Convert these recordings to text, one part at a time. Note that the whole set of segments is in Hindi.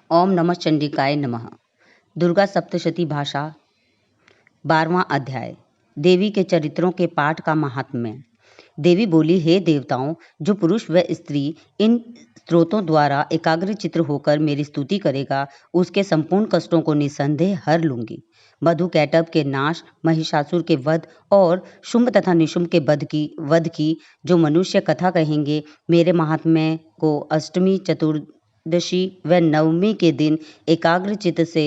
ओम नमः चंडिकाय नमः। दुर्गा सप्तशती भाषा 12वां अध्याय। देवी के चरित्रों के पाठ का महात्म्य। देवी बोली, हे देवताओं, जो पुरुष व स्त्री इन स्त्रोतों द्वारा एकाग्रचित्त होकर मेरी स्तुति करेगा, उसके संपूर्ण कष्टों को निसंदेह हर लूंगी। मधु कैटभ के नाश, महिषासुर के वध और शुंभ तथा निशुंभ के वध की जो मनुष्य कथा कहेंगे, मेरे महात्म्य को अष्टमी, चतुर्दशी व नवमी के दिन एकाग्रचित्त से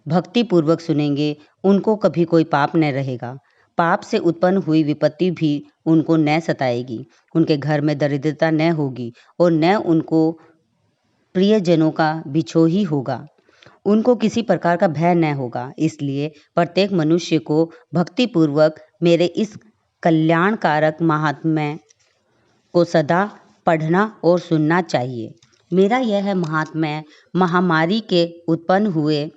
भक्तिपूर्वक सुनेंगे, उनको कभी कोई पाप न रहेगा। पाप से उत्पन्न हुई विपत्ति भी उनको न सताएगी। उनके घर में दरिद्रता न होगी और न उनको प्रियजनों का बिछोह ही होगा। उनको किसी प्रकार का भय न होगा। इसलिए प्रत्येक मनुष्य को भक्तिपूर्वक मेरे इस कल्याणकारक महात्म्य को सदा पढ़ना और सुनना चाहिए। मेरा यह महात्म्य महामारी के उत्पन्न हुए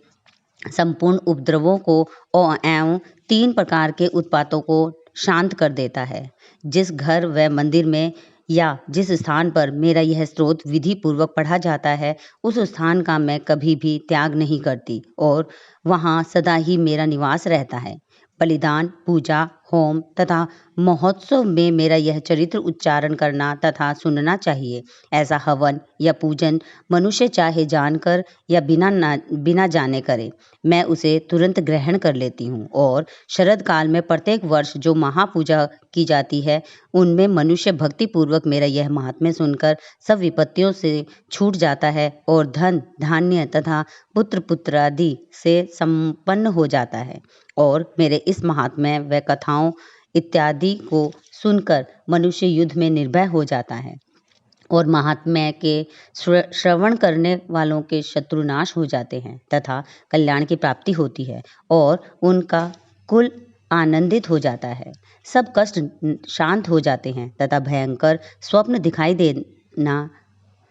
संपूर्ण उपद्रवों को एवं 3 प्रकार के उत्पातों को शांत कर देता है। जिस घर व मंदिर में या जिस स्थान पर मेरा यह स्तोत्र विधि पूर्वक पढ़ा जाता है, उस स्थान का मैं कभी भी त्याग नहीं करती और वहाँ सदा ही मेरा निवास रहता है। बलिदान, पूजा, होम तथा महोत्सव में मेरा यह चरित्र उच्चारण करना तथा सुनना चाहिए। ऐसा हवन या पूजन मनुष्य चाहे जानकर या बिना जाने करे, मैं उसे तुरंत ग्रहण कर लेती हूँ। और शरद काल में प्रत्येक वर्ष जो महापूजा की जाती है, उनमें मनुष्य भक्तिपूर्वक मेरा यह महात्म्य सुनकर सब विपत्तियों से छूट जाता है और धन, धान्य तथा पुत्र पुत्रादि से संपन्न हो जाता है। और मेरे इस महात्म्य व कथाओं इत्यादि को सुनकर मनुष्य युद्ध में निर्भय हो जाता है और महात्म्य के श्रवण करने वालों के शत्रु नाश हो जाते हैं तथा कल्याण की प्राप्ति होती है और उनका कुल आनंदित हो जाता है। सब कष्ट शांत हो जाते हैं तथा भयंकर स्वप्न दिखाई देना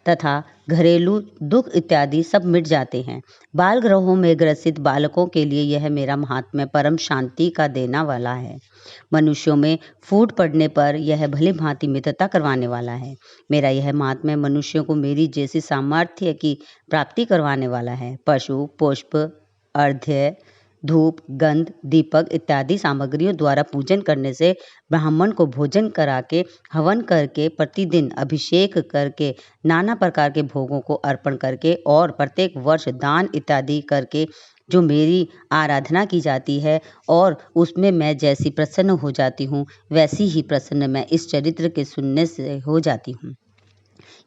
तथा घरेलू दुख इत्यादि सब मिट जाते हैं। बाल ग्रहों में ग्रसित बालकों के लिए यह मेरा महात्म्य परम शांति का देना वाला है। मनुष्यों में फूट पड़ने पर यह भली भांति मित्रता करवाने वाला है। मेरा यह महात्म्य मनुष्यों को मेरी जैसी सामर्थ्य की प्राप्ति करवाने वाला है। पशु, पुष्प, अर्घ्य, धूप, गंध, दीपक इत्यादि सामग्रियों द्वारा पूजन करने से, ब्राह्मण को भोजन करा के, हवन करके, प्रतिदिन अभिषेक करके, नाना प्रकार के भोगों को अर्पण करके और प्रत्येक वर्ष दान इत्यादि करके जो मेरी आराधना की जाती है और उसमें मैं जैसी प्रसन्न हो जाती हूँ, वैसी ही प्रसन्न मैं इस चरित्र के सुनने से हो जाती हूँ।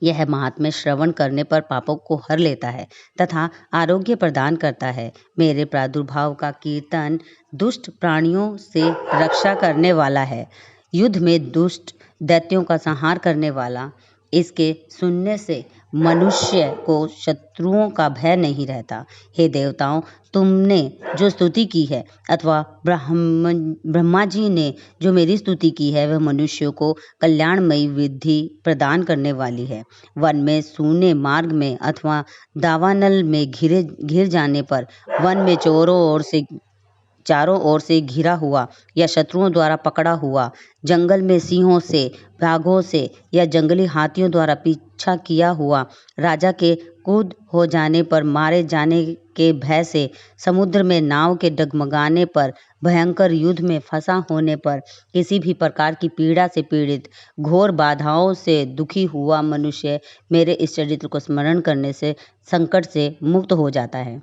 यह महात्म्य श्रवण करने पर पापों को हर लेता है तथा आरोग्य प्रदान करता है। मेरे प्रादुर्भाव का कीर्तन दुष्ट प्राणियों से रक्षा करने वाला है, युद्ध में दुष्ट दैत्यों का संहार करने वाला। इसके सुनने से मनुष्य को शत्रुओं का भय नहीं रहता। हे देवताओं, तुमने जो स्तुति की है अथवा ब्रह्मा जी ने जो मेरी स्तुति की है, वह मनुष्यों को कल्याणमयी विधि प्रदान करने वाली है। वन में, सूने मार्ग में अथवा दावानल में घिर जाने पर, वन में चारों ओर से घिरा हुआ या शत्रुओं द्वारा पकड़ा हुआ, जंगल में सिंहों से, बाघों से या जंगली हाथियों द्वारा पीछा किया हुआ, राजा के कूद हो जाने पर, मारे जाने के भय से, समुद्र में नाव के डगमगाने पर, भयंकर युद्ध में फंसा होने पर, किसी भी प्रकार की पीड़ा से पीड़ित, घोर बाधाओं से दुखी हुआ मनुष्य मेरे इस चरित्र को स्मरण करने से संकट से मुक्त हो जाता है।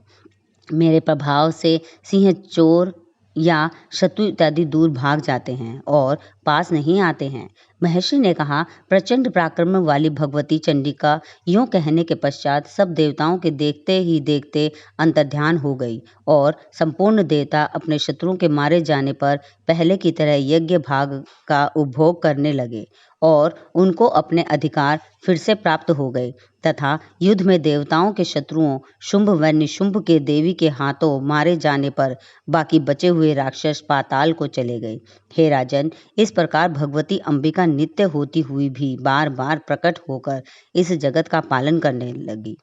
मेरे प्रभाव से सिंह, चोर या शत्रु इत्यादि दूर भाग जाते हैं और पास नहीं आते हैं। महर्षि ने कहा, प्रचंड पराक्रम वाली भगवती चंडिका यूं कहने के पश्चात सब देवताओं के देखते ही देखते अंतर्ध्यान हो गई और संपूर्ण देवता अपने शत्रुओं के मारे जाने पर पहले की तरह यज्ञ भाग का उपभोग करने लगे और उनको अपने अधिकार फिर से प्राप्त हो गए तथा युद्ध में देवताओं के शत्रुओं शुंभ व निशुंभ के देवी के हाथों मारे जाने पर बाकी बचे हुए राक्षस पाताल को चले गए। हे राजन, इस प्रकार भगवती अंबिका नित्य होती हुई भी बार बार प्रकट होकर इस जगत का पालन करने लगी।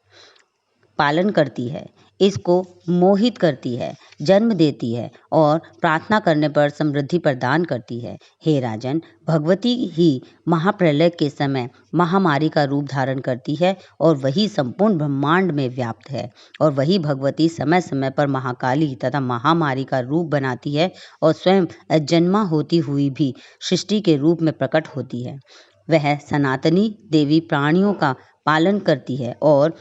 पालन करती है, इसको मोहित करती है, जन्म देती है और प्रार्थना करने पर समृद्धि प्रदान करती है। हे राजन, भगवती ही महाप्रलय के समय महामारी का रूप धारण करती है और वही संपूर्ण ब्रह्मांड में व्याप्त है, और वही भगवती समय समय पर महाकाली तथा महामारी का रूप बनाती है और स्वयं अजन्मा होती हुई भी सृष्टि के रूप में प्रकट होती है। वह सनातनी देवी प्राणियों का पालन करती है और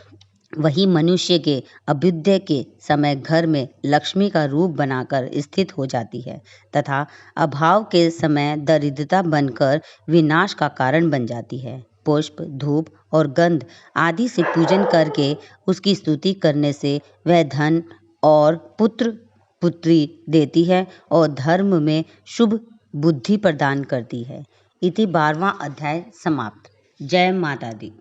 वही मनुष्य के अभ्युदय के समय घर में लक्ष्मी का रूप बनाकर स्थित हो जाती है तथा अभाव के समय दरिद्रता बनकर विनाश का कारण बन जाती है। पुष्प, धूप और गंध आदि से पूजन करके उसकी स्तुति करने से वह धन और पुत्र पुत्री देती है और धर्म में शुभ बुद्धि प्रदान करती है। इति 12वां अध्याय समाप्त। जय माता दी।